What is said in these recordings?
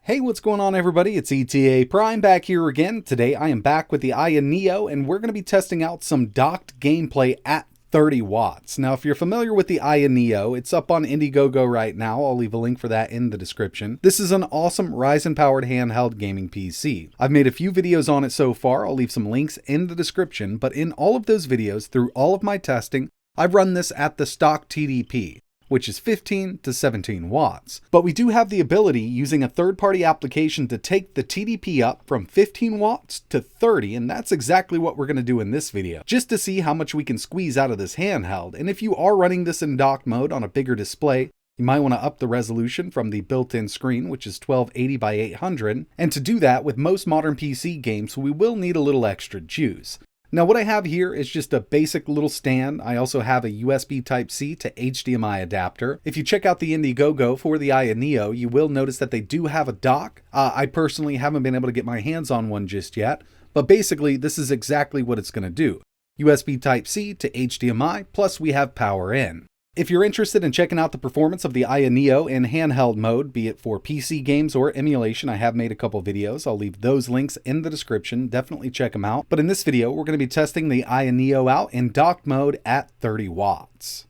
Hey, what's going on everybody? It's ETAPRIME back here again. Today I am back with the Aya Neo and we're going to be testing out some docked gameplay at 30 watts. Now if you're familiar with the Aya Neo, it's up on Indiegogo right now. I'll leave a link for that in the description. This is an awesome Ryzen powered handheld gaming PC. I've made a few videos on it so far. I'll leave some links in the description, but in all of those videos, through all of my testing, I've run this at the stock TDP, which is 15 to 17 watts. But we do have the ability using a third-party application to take the TDP up from 15 watts to 30, and that's exactly what we're going to do in this video, just to see how much we can squeeze out of this handheld. And if you are running this in dock mode on a bigger display, you might want to up the resolution from the built-in screen, which is 1280 by 800, and to do that with most modern PC games, we will need a little extra juice. Now what I have here is just a basic little stand. I also have a USB Type-C to HDMI adapter. If you check out the Indiegogo for the Aya Neo, you will notice that they do have a dock. I personally haven't been able to get my hands on one just yet, but basically this is exactly what it's going to do. USB Type-C to HDMI, plus we have power in. If you're interested in checking out the performance of the Aya Neo in handheld mode, be it for PC games or emulation, I have made a couple videos. I'll leave those links in the description. Definitely check them out. But in this video, we're going to be testing the Aya Neo out in docked mode at 30 watts.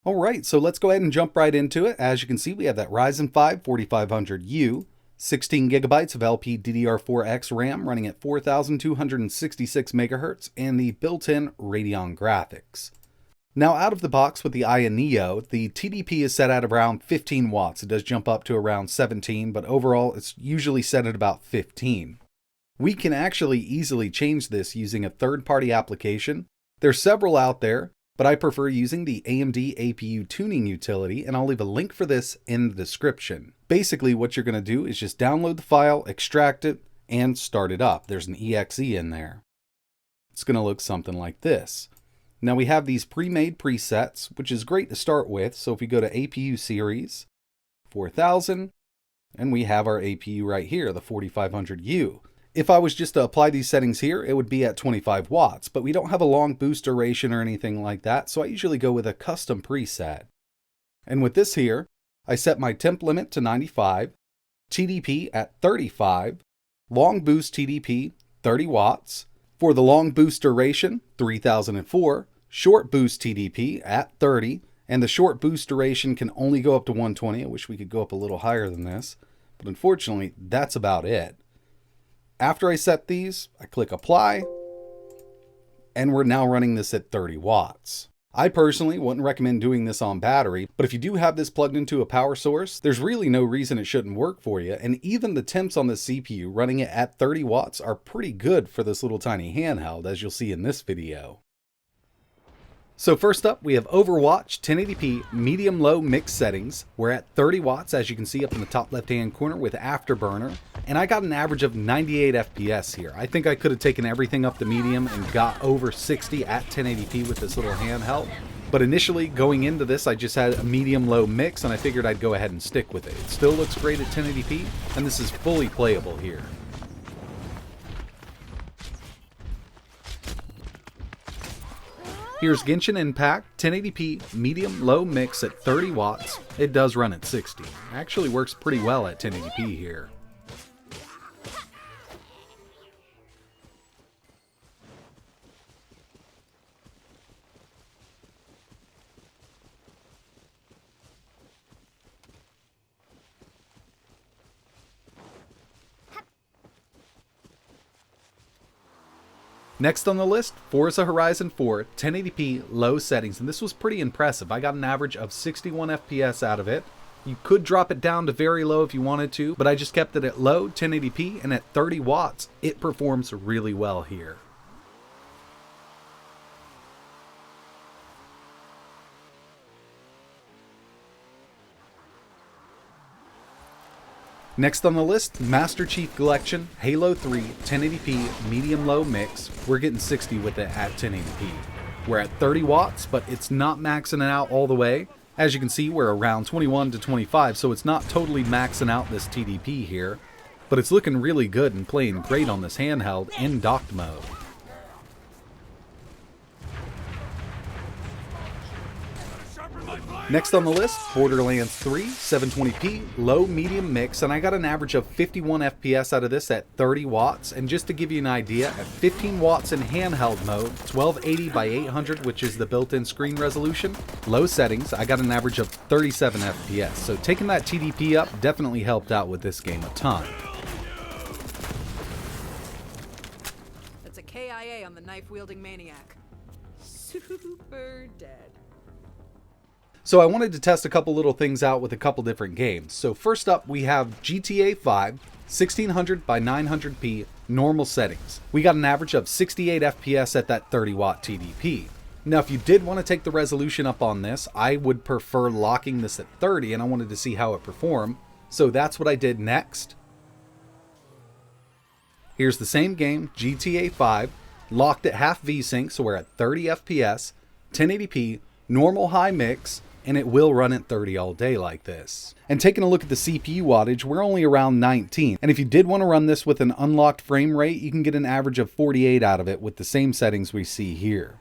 All right, so let's go ahead and jump right into it. As you can see, we have that Ryzen 5 4500U, 16 gigabytes of LPDDR4X RAM running at 4,266 megahertz, and the built-in Radeon graphics. Now out of the box with the Aya Neo, the TDP is set at around 15 watts. It does jump up to around 17, but overall it's usually set at about 15. We can actually easily change this using a third-party application. There's several out there, but I prefer using the AMD APU tuning utility, and I'll leave a link for this in the description. Basically what you're going to do is just download the file, extract it, and start it up. There's an exe in there. It's going to look something like this. Now we have these pre-made presets, which is great to start with. So if we go to APU series, 4000, and we have our APU right here, the 4500U. If I was just to apply these settings here, it would be at 25 watts, but we don't have a long boost duration or anything like that, so I usually go with a custom preset. And with this here, I set my temp limit to 95, TDP at 35, long boost TDP, 30 watts. For the long boost duration, 3004, short boost TDP at 30, and the short boost duration can only go up to 120. I wish we could go up a little higher than this, but unfortunately, that's about it. After I set these, I click apply, and we're now running this at 30 watts. I personally wouldn't recommend doing this on battery, but if you do have this plugged into a power source, there's really no reason it shouldn't work for you, and even the temps on the CPU running it at 30 watts are pretty good for this little tiny handheld, as you'll see in this video. So first up, we have Overwatch 1080p medium-low mix settings. We're at 30 watts, as you can see up in the top left-hand corner with Afterburner, and I got an average of 98 FPS here. I think I could have taken everything up to medium and got over 60 at 1080p with this little handheld. But initially, going into this, I just had a medium-low mix, and I figured I'd go ahead and stick with it. It still looks great at 1080p, and this is fully playable here. Here's Genshin Impact, 1080p medium-low mix at 30 watts. It does run at 60. Actually works pretty well at 1080p here. Next on the list, Forza Horizon 4, 1080p low settings, and this was pretty impressive. I got an average of 61 FPS out of it. You could drop it down to very low if you wanted to, but I just kept it at low, 1080p, and at 30 watts, it performs really well here. Next on the list, Master Chief Collection, Halo 3, 1080p medium-low mix. We're getting 60 with it at 1080p. We're at 30 watts, but it's not maxing it out all the way. As you can see, we're around 21 to 25, so it's not totally maxing out this TDP here, but it's looking really good and playing great on this handheld in docked mode. Next on the list, Borderlands 3, 720p, low medium mix, and I got an average of 51 FPS out of this at 30 watts. And just to give you an idea, at 15 watts in handheld mode, 1280 by 800, which is the built-in screen resolution, low settings, I got an average of 37 FPS. So taking that TDP up definitely helped out with this game a ton. That's a KIA on the knife-wielding maniac. Super dead. So I wanted to test a couple little things out with a couple different games. So first up, we have GTA 5, 1600 by 900p, normal settings. We got an average of 68 FPS at that 30 watt TDP. Now, if you did want to take the resolution up on this, I would prefer locking this at 30, and I wanted to see how it performed. So that's what I did next. Here's the same game, GTA 5, locked at half VSync, so we're at 30 FPS, 1080p, normal high mix, and it will run at 30 all day like this. And taking a look at the CPU wattage, we're only around 19. And if you did want to run this with an unlocked frame rate, you can get an average of 48 out of it with the same settings we see here.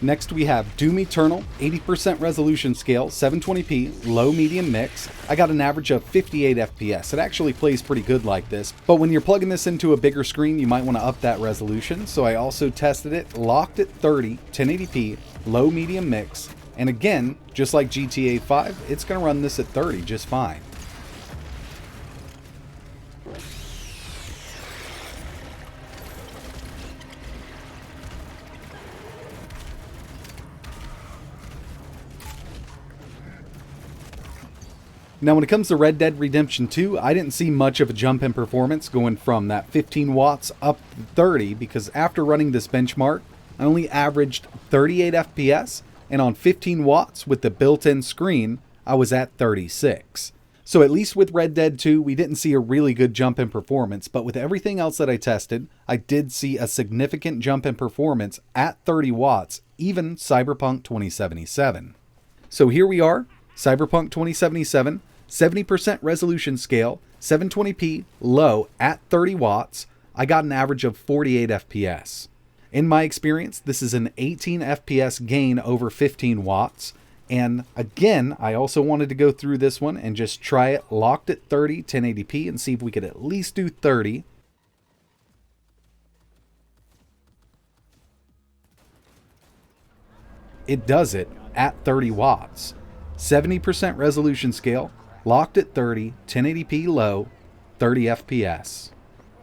Next we have Doom Eternal, 80% resolution scale, 720p, low medium mix. I got an average of 58 FPS. It actually plays pretty good like this, but when you're plugging this into a bigger screen, you might want to up that resolution. So I also tested it, locked at 30, 1080p, low medium mix. And again, just like GTA 5, it's going to run this at 30 just fine. Now when it comes to Red Dead Redemption 2, I didn't see much of a jump in performance going from that 15 watts up to 30 because after running this benchmark, I only averaged 38 FPS, and on 15 watts with the built-in screen, I was at 36. So at least with Red Dead 2, we didn't see a really good jump in performance, but with everything else that I tested, I did see a significant jump in performance at 30 watts, even Cyberpunk 2077. So here we are, Cyberpunk 2077, 70% resolution scale, 720p, low, at 30 watts, I got an average of 48 FPS. In my experience, this is an 18 FPS gain over 15 watts. And again, I also wanted to go through this one and just try it locked at 30, 1080p, and see if we could at least do 30. It does it at 30 watts. 70% resolution scale, locked at 30, 1080p low, 30 FPS.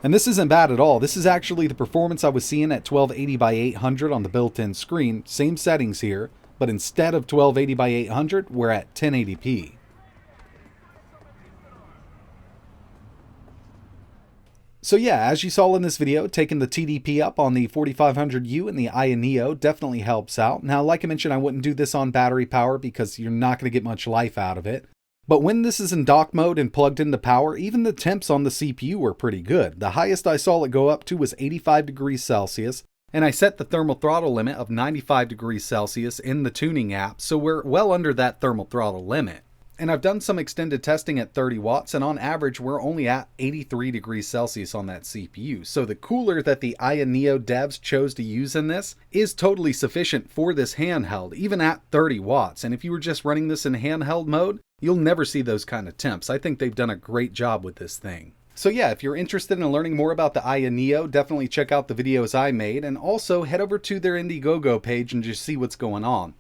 And this isn't bad at all. This is actually the performance I was seeing at 1280 by 800 on the built-in screen. Same settings here, but instead of 1280 by 800, we're at 1080p. So yeah, as you saw in this video, taking the TDP up on the 4500U and the Aya Neo definitely helps out. Now, like I mentioned, I wouldn't do this on battery power because you're not going to get much life out of it. But when this is in dock mode and plugged into power, even the temps on the CPU were pretty good. The highest I saw it go up to was 85 degrees Celsius, and I set the thermal throttle limit of 95 degrees Celsius in the tuning app, so we're well under that thermal throttle limit. And I've done some extended testing at 30 watts, and on average, we're only at 83 degrees Celsius on that CPU. So the cooler that the Aya Neo devs chose to use in this is totally sufficient for this handheld, even at 30 watts. And if you were just running this in handheld mode, you'll never see those kind of temps. I think they've done a great job with this thing. So yeah, if you're interested in learning more about the Aya Neo, definitely check out the videos I made, and also head over to their Indiegogo page and just see what's going on.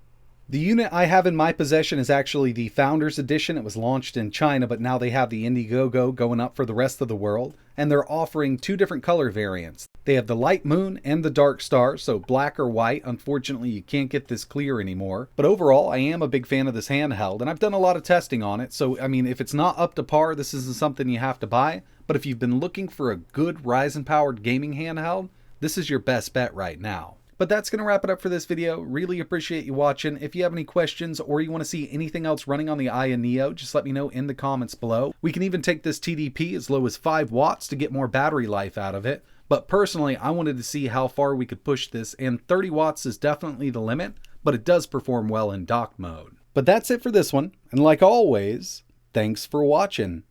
The unit I have in my possession is actually the Founders Edition. It was launched in China, but now they have the Indiegogo going up for the rest of the world, and they're offering two different color variants. They have the Light Moon and the Dark Star, so black or white. Unfortunately, you can't get this clear anymore. But overall, I am a big fan of this handheld, and I've done a lot of testing on it, so I mean, if it's not up to par, this isn't something you have to buy. But if you've been looking for a good Ryzen-powered gaming handheld, this is your best bet right now. But that's going to wrap it up for this video. Really appreciate you watching. If you have any questions or you want to see anything else running on the Aya Neo, just let me know in the comments below. We can even take this TDP as low as 5 watts to get more battery life out of it. But personally, I wanted to see how far we could push this, and 30 watts is definitely the limit, but it does perform well in dock mode. But that's it for this one, and like always, thanks for watching.